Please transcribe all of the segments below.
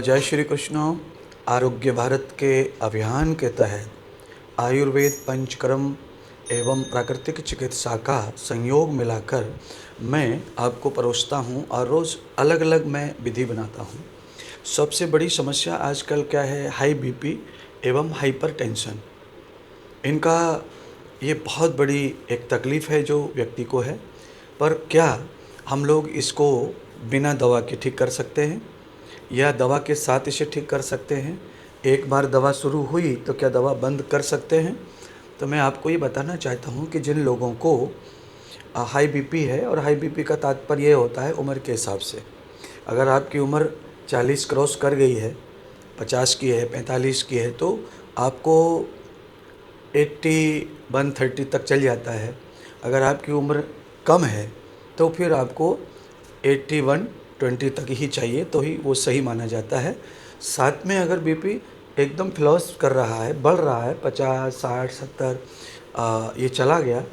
जय श्री कृष्ण। आरोग्य भारत के अभियान के तहत आयुर्वेद पंचकर्म एवं प्राकृतिक चिकित्सा का संयोग मिलाकर मैं आपको परोसता हूँ और रोज़ अलग अलग मैं विधि बनाता हूँ। सबसे बड़ी समस्या आजकल क्या है? हाई बीपी एवं हाइपरटेंशन। इनका ये बहुत बड़ी एक तकलीफ़ है जो व्यक्ति को है। पर क्या हम लोग इसको बिना दवा के ठीक कर सकते हैं या दवा के साथ इसे ठीक कर सकते हैं? एक बार दवा शुरू हुई तो क्या दवा बंद कर सकते हैं? तो मैं आपको ये बताना चाहता हूँ कि जिन लोगों को हाई बीपी है, और हाई बीपी का तात्पर्य ये होता है उम्र के हिसाब से। अगर आपकी उम्र 40 क्रॉस कर गई है, 50 की है, 45 की है, तो आपको 81-30 तक चल जाता है। अगर आपकी उम्र कम है तो फिर आपको 81-20 तक ही चाहिए, तो ही वो सही माना जाता है। साथ में अगर बीपी एकदम फ्लॉस कर रहा है, बढ़ रहा है, 50, 60, 70 ये चला गया,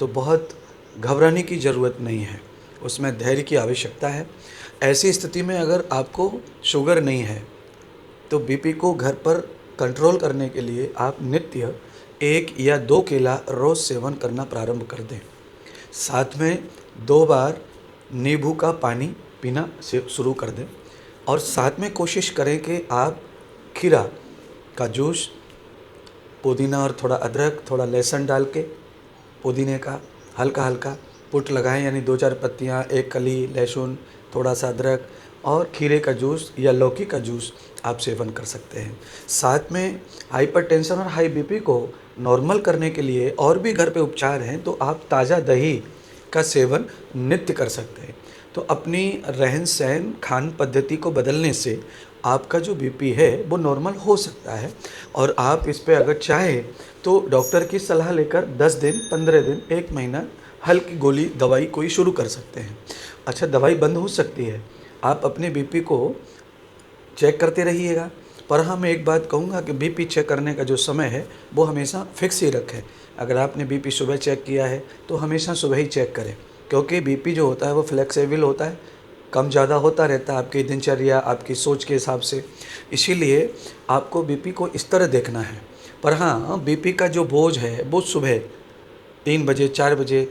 तो बहुत घबराने की ज़रूरत नहीं है, उसमें धैर्य की आवश्यकता है। ऐसी स्थिति में अगर आपको शुगर नहीं है तो बीपी को घर पर कंट्रोल करने के लिए आप नित्य 1 या 2 केला रोज़ सेवन करना प्रारंभ कर दें। साथ में 2 बार नींबू का पानी पीना से शुरू कर दें, और साथ में कोशिश करें कि आप खीरा का जूस, पुदीना और थोड़ा अदरक, थोड़ा लहसुन डाल के पुदीने का हल्का-हल्का पुट लगाएं, यानी 2-4 पत्तियाँ, 1 कली लहसुन, थोड़ा सा अदरक और खीरे का जूस या लौकी का जूस आप सेवन कर सकते हैं। साथ में हाइपरटेंशन और हाई बीपी को नॉर्मल करने के लिए और भी घर पे उपचार हैं, तो आप ताज़ा दही का सेवन नित्य कर सकते हैं। तो अपनी रहन-सहन, खान पद्धति को बदलने से आपका जो बीपी है वो नॉर्मल हो सकता है, और आप इस पे अगर चाहें तो डॉक्टर की सलाह लेकर 10 दिन, 15 दिन, 1 महीना हल्की गोली दवाई कोई शुरू कर सकते हैं। अच्छा, दवाई बंद हो सकती है, आप अपने बीपी को चेक करते रहिएगा। पर हाँ, मैं एक बात कहूँगा कि बीपी चेक करने का जो समय है वो हमेशा फिक्स ही रखें। अगर आपने बीपी सुबह चेक किया है तो हमेशा सुबह ही चेक करें, क्योंकि बीपी जो होता है वो फ्लेक्सिबल होता है, कम ज़्यादा होता रहता है आपकी दिनचर्या, आपकी सोच के हिसाब से। इसीलिए आपको बीपी को इस तरह देखना है। पर हाँ, बीपी का जो बोझ है वो सुबह 3 बजे, 4 बजे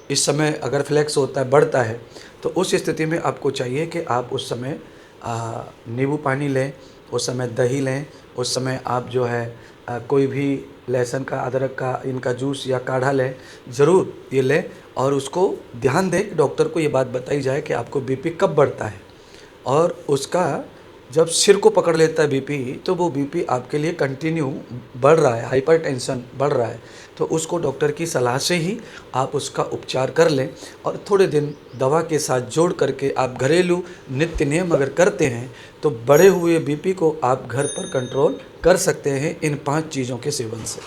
इस समय अगर फ्लेक्स होता है, बढ़ता है, तो उस स्थिति में आपको चाहिए कि आप उस समय नींबू पानी लें, उस समय दही लें, उस समय आप जो है कोई भी लहसुन का, अदरक का, इनका जूस या काढ़ा लें, ज़रूर ये लें, और उसको ध्यान दें कि डॉक्टर को ये बात बताई जाए कि आपको बीपी कब बढ़ता है। और उसका जब सिर को पकड़ लेता है बीपी, तो वो बीपी आपके लिए कंटिन्यू बढ़ रहा है, हाइपरटेंशन बढ़ रहा है, तो उसको डॉक्टर की सलाह से ही आप उसका उपचार कर लें। और थोड़े दिन दवा के साथ जोड़ करके आप घरेलू नित्य नियम अगर करते हैं तो बढ़े हुए बीपी को आप घर पर कंट्रोल कर सकते हैं इन 5 चीज़ों के सेवन से।